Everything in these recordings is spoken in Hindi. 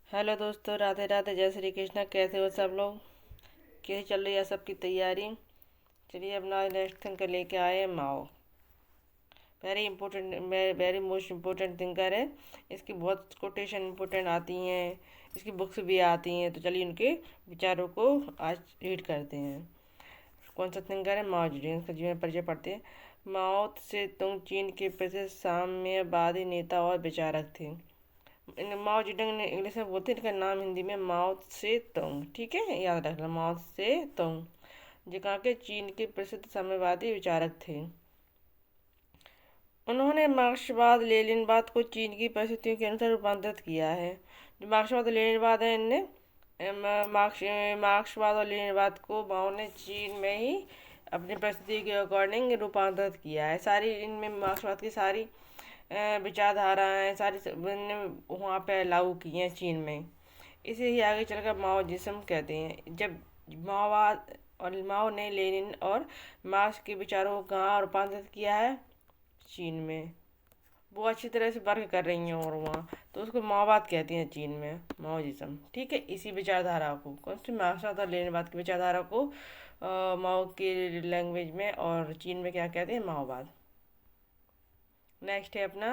हेलो दोस्तों, राधे राधे, जय श्री कृष्णा। कैसे हो सब लोग? कैसे चल रही है सबकी तैयारी? चलिए अपना नेक्स्ट थिंकर लेके आए हैं Mao. Very important, very most important thinker है। इसकी बहुत कोटेशन इम्पोर्टेंट आती हैं, इसकी बुक्स भी आती हैं। तो चलिए उनके विचारों को आज रीड करते हैं। कौन सा थिंकर है? माओ जेडुंग। इसका जीवन परिचय पढ़ते हैं। माओ से तुंग चीन के प्रसिद्ध साम्यवादी नेता और विचारक थे। माओ जेडुंग ने इंग्लिश में बोलते हैं, इनका नाम हिंदी में माओ से तुंग। ठीक है, याद रखना, माओ से तुंग जो कहाँ के चीन के प्रसिद्ध साम्यवादी विचारक थे। उन्होंने मार्क्सवाद लेनिनवाद को चीन की परिस्थितियों के अनुसार रूपांतरित किया है। जो मार्क्सवाद और लेनिनवाद है, इनने मार्क्सवाद और लेनिनवाद को माओ ने चीन में ही अपनी परिस्थिति के अकॉर्डिंग रूपांतरित किया है। सारी इनमें मार्क्सवाद की सारी विचारधाराएं सारी वहाँ पे लागू की हैं चीन में। इसे ही आगे चलकर माओजिज्म कहते हैं। जब माओवाद और माओ ने लेनिन और मार्क्स के विचारों को कहाँ रूपांतरित किया है? चीन में। वो अच्छी तरह से वर्क कर रही हैं और वहाँ, तो उसको माओवाद कहते हैं चीन में, माओजिज्म। ठीक है, इसी विचारधारा को, कौन सी, मार्क्सवाद और लेनिनवाद की विचारधारा को माओ की लैंग्वेज में और चीन में क्या कहते हैं? माओवाद। नेक्स्ट है अपना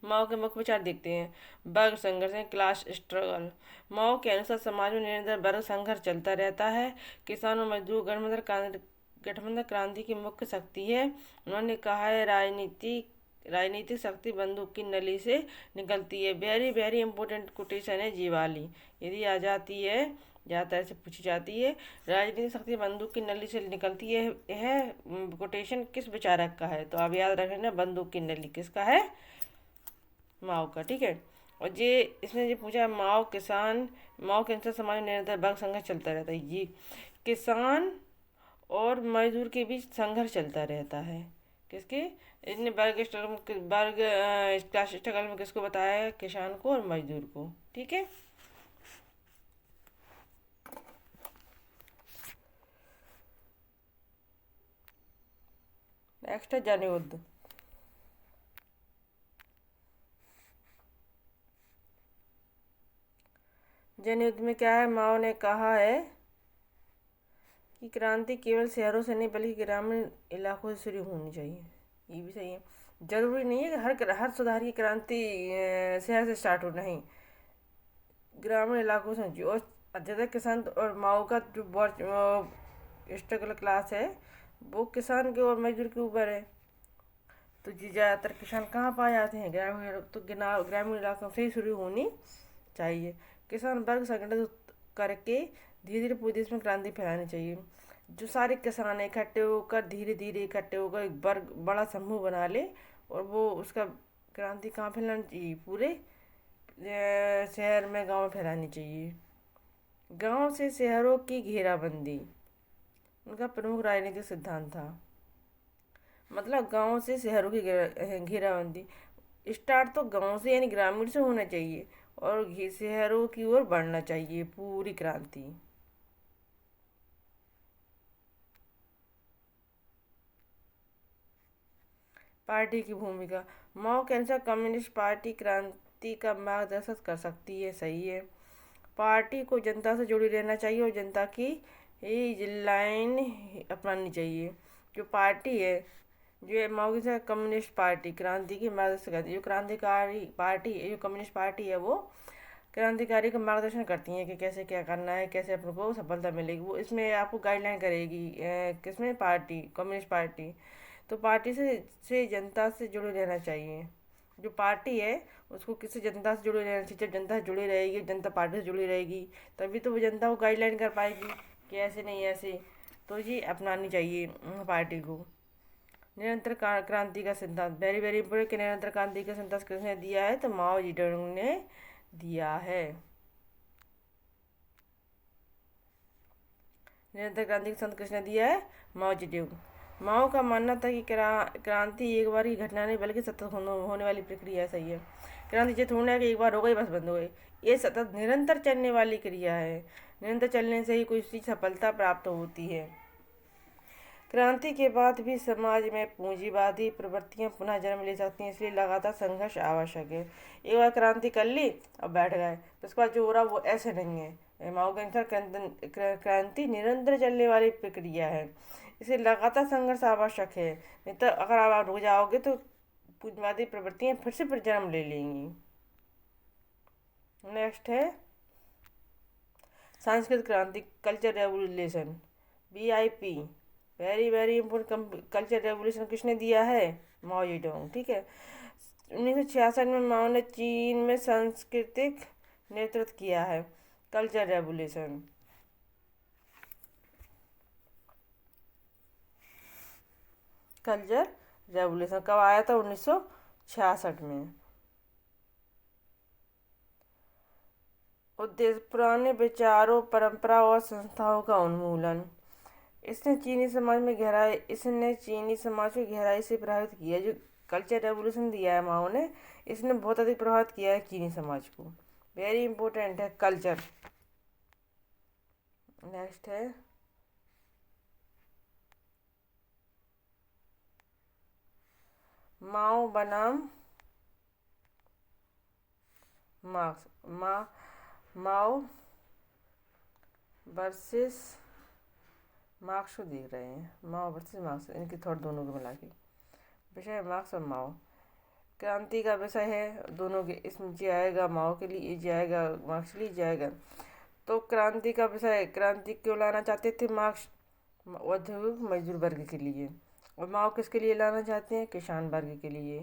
माओ के मुख्य विचार देखते हैं। वर्ग संघर्ष है, क्लास स्ट्रगल। माओ के अनुसार समाज में निरंतर वर्ग संघर्ष चलता रहता है। किसान और मजदूर गठबंधन क्रांति की मुख्य शक्ति है। उन्होंने कहा है, राजनीतिक शक्ति बंदूक की नली से निकलती है। वेरी वेरी इंपॉर्टेंट कोटेशन है, जीवाली यदि आ जाती है, ज़्यादातर ऐसे पूछी जाती है। राजनीतिक शक्ति बंदूक की नली से निकलती है, यह कोटेशन किस विचारक का है? तो आप याद रखना, बंदूक की नली किसका है? माओ का। ठीक है। और ये इसने ये पूछा, माओ के अनुसार समाज में निरंतर वर्ग संघर्ष चलता रहता है। ये किसान और मजदूर के बीच संघर्ष चलता रहता है। किसके? इसने वर्ग क्लास स्ट्रगल में किसको बताया है? किसान को और मजदूर को। ठीक है। नेक्स्ट है जनयुद्ध। जनयुद्ध में क्या है? माओ ने कहा है कि क्रांति केवल शहरों से नहीं बल्कि ग्रामीण इलाकों से शुरू होनी चाहिए। ये भी सही है। जरूरी नहीं है कि हर सुधार की क्रांति शहर से स्टार्ट हो, नहीं, ग्रामीण इलाकों से होनी। और अत्यधिक किसान और माओ का जो बहुत स्ट्रगल क्लास है, वो किसान के और मजदूर के ऊपर है। तो जी ज़्यादातर किसान कहाँ पाए जाते हैं? ग्रामीण इलाकों से ही शुरू होनी चाहिए। किसान वर्ग संगठित करके धीरे धीरे पूरे देश में क्रांति फैलानी चाहिए। जो सारे किसान इकट्ठे होकर, धीरे धीरे इकट्ठे होकर एक वर्ग बड़ा समूह बना ले, और वो उसका क्रांति कहाँ फैलानी चाहिए? पूरे शहर में, गांव में फैलानी चाहिए। गांव से शहरों की घेराबंदी उनका प्रमुख राजनीतिक सिद्धांत था। मतलब गांव से शहरों की घेराबंदी स्टार्ट तो गांव से यानी ग्रामीण से होना चाहिए, और शहरों की ओर बढ़ना चाहिए पूरी क्रांति। पार्टी की भूमिका। माओ के अनुसार कम्युनिस्ट पार्टी क्रांति का मार्गदर्शन कर सकती है। सही है। पार्टी को जनता से जुड़ी रहना चाहिए और जनता की लाइन अपनानी चाहिए। जो पार्टी है, जो माओ के अनुसार कम्युनिस्ट पार्टी क्रांति की मार्गदर्शन करती है। जो क्रांतिकारी पार्टी है, जो कम्युनिस्ट पार्टी है, वो क्रांतिकारी का मार्गदर्शन करती हैं कि कैसे क्या करना है, कैसे अपने को सफलता मिलेगी। वो इसमें आपको गाइडलाइन करेगी। किसमें? Party, communist party. तो पार्टी से जनता से जुड़े रहना चाहिए। जो पार्टी है उसको किसी जनता से जुड़े रहना चाहिए। जब जनता से जुड़ी रहेगी, जनता पार्टी से जुड़ी रहेगी, तभी तो वो जनता को गाइडलाइन कर पाएगी कि ऐसे नहीं ऐसे। तो ये अपनानी चाहिए पार्टी को। निरंतर क्रांति का सिद्धांत। वेरी वेरी इंपोर्टेंट कि निरंतर क्रांति का सिद्धांत किसने दिया है? तो माओ जेडुंग ने दिया है। निरंतर क्रांति का सिद्धांत किसने दिया है? माओ जेडुंग। माओ का मानना था कि क्रांति एक बार की घटना नहीं बल्कि सतत होने वाली प्रक्रिया है। सही है। क्रांति ये थोड़ी है कि एक बार हो गई बस बंद हो गई। ये सतत निरंतर चलने वाली क्रिया है। निरंतर चलने से ही कोई चीज़ सफलता प्राप्त होती है। क्रांति के बाद भी समाज में पूंजीवादी प्रवृत्तियां पुनः जन्म ले सकती हैं, इसलिए लगातार संघर्ष आवश्यक है। एक बार क्रांति कर ली और बैठ गए तो उसके बाद जो हो रहा वो ऐसे नहीं है। माओ के अनुसार क्रांति निरंतर चलने वाली प्रक्रिया है, इसलिए लगातार संघर्ष आवश्यक है। नहीं तो अगर आप रुक जाओगे तो पूंजीवादी प्रवृत्तियां फिर से जन्म ले लेंगी। नेक्स्ट है सांस्कृतिक क्रांति, culture revolution, VIP, very very important. Culture revolution किसने दिया है? माओ जेडोंग। ठीक है। 1966 में माओ ने चीन में सांस्कृतिक नेतृत्व किया है, कल्चर रेवोल्यूशन। कल्चर रेवोल्यूशन कब आया था? 1966 में। उद्देश्य पुराने विचारों, परंपरा और संस्थाओं का उन्मूलन। इसने चीनी समाज को गहराई से प्रभावित किया। जो कल्चर रेवोल्यूशन दिया है माओ ने, इसने बहुत अधिक प्रभावित किया है चीनी समाज को। वेरी इंपॉर्टेंट है कल्चर। नेक्स्ट है माओ बनाम मार्क्स। माओ वर्सेस मार्क्स को देख रहे हैं, माओ वर्सेस मार्क्स, इनके थॉट दोनों को मिला के विषय है मार्क्स और माओ। क्रांति का विषय है दोनों के, इसमें जाएगा माओ के लिए, जाएगा मार्क्स के लिए जाएगा। तो क्रांति का विषय है, क्रांति क्यों लाना चाहते थे मार्क्स? औद्योगिक मजदूर वर्ग के लिए। और माओ किसके लिए लाना चाहते हैं? किसान वर्ग के लिए।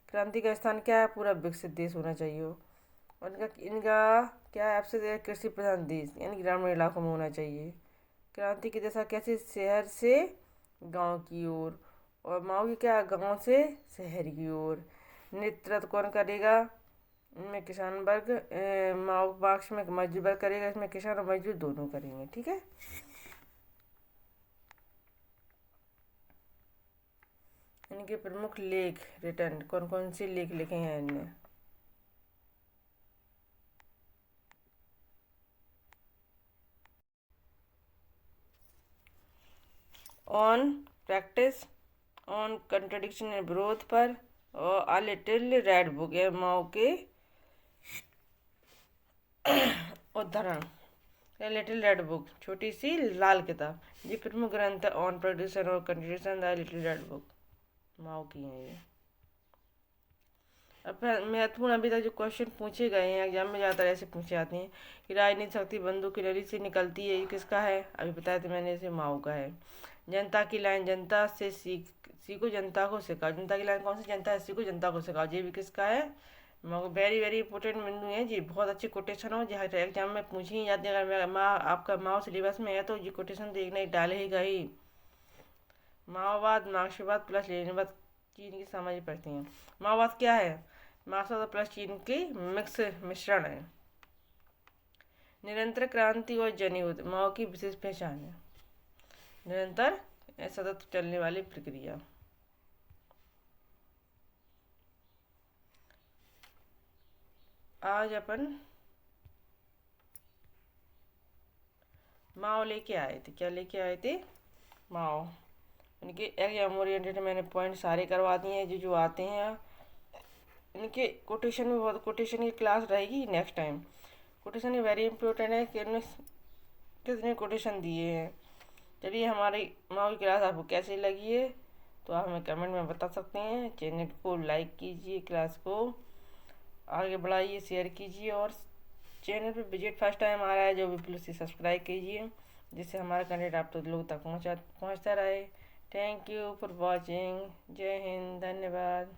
क्रांति का स्थान क्या है? पूरा विकसित देश होना चाहिए। और इनका क्या है? आपसे कृषि प्रधान देश, यानी ग्रामीण इलाकों में होना चाहिए। क्रांति की दशा कैसे? शहर से गांव की ओर। और माओ की क्या? गांव से शहर की ओर। नेतृत्व कौन करेगा? इनमें किसान वर्ग, माओ मार्क्स में मजदूर वर्ग करेगा, इसमें किसान और मजदूर दोनों करेंगे। ठीक है। इनके प्रमुख लेख रिटर्न, कौन कौन से लेख लिखे हैं इनने? On practice, on contradiction and विरोध पर, और आ लिटिल रेड बुक, ये माओ के उदाहरण। लिटिल रेड बुक, छोटी सी लाल किताब, ये प्रमुख ग्रंथ है ऑन प्रोड्यूसन और contradiction. The little red book Mao की है ये। अब महत्वपूर्ण अभी तक जो क्वेश्चन पूछे गए हैं एग्जाम में ज़्यादातर ऐसे पूछे जाते हैं कि राजनीतिक शक्ति बंदूक की नली से निकलती है, ये किसका है? अभी बताया था मैंने, इसे माओ का है। जनता की लाइन, जनता से सीखो जनता को सिखाओ। जनता की लाइन कौन सी? जनता से सीखो जनता को सिखाओ, ये भी किसका है? माओ। वेरी वेरी इंपॉर्टेंट बिंदु है जी, बहुत अच्छी कोटेशन हो जो एग्जाम में पूछी ही जाती है। अगर आपका माओ सिलेबस में है तो ये कोटेशन तो एक नहीं डालेगा ही। माओवाद, मार्क्सवाद प्लस लेनिनवाद चीन की सामाजिक पढ़ती हैं। माओवाद क्या है? मार्क्सवाद प्लस चीन की मिश्रण है। निरंतर क्रांति और जनयुद्ध माओ की विशेष पहचान है। निरंतर सतत चलने वाली प्रक्रिया। आज अपन माओ लेके आए थे, क्या लेके आए थे? माओ। इनके एग्जाम ओरिएंटेड मैंने पॉइंट सारे करवा दिए हैं जो जो आते हैं। इनके कोटेशन में बहुत, कोटेशन की क्लास रहेगी नेक्स्ट टाइम। कोटेशन ही वेरी इंपॉर्टेंट है कि इनमें कितने कोटेशन दिए हैं। चलिए, हमारी माओ की क्लास आपको कैसी लगी है तो आप हमें कमेंट में बता सकते हैं। चैनल को लाइक कीजिए, क्लास को आगे बढ़ाइए, शेयर कीजिए, और चैनल पे विजिट फर्स्ट टाइम आ रहा है जो भी प्लीज़ सब्सक्राइब कीजिए, जिससे हमारा कंटेंट आप लोगों तक पहुंचता रहे। Thank you for watching. जय हिंद, धन्यवाद।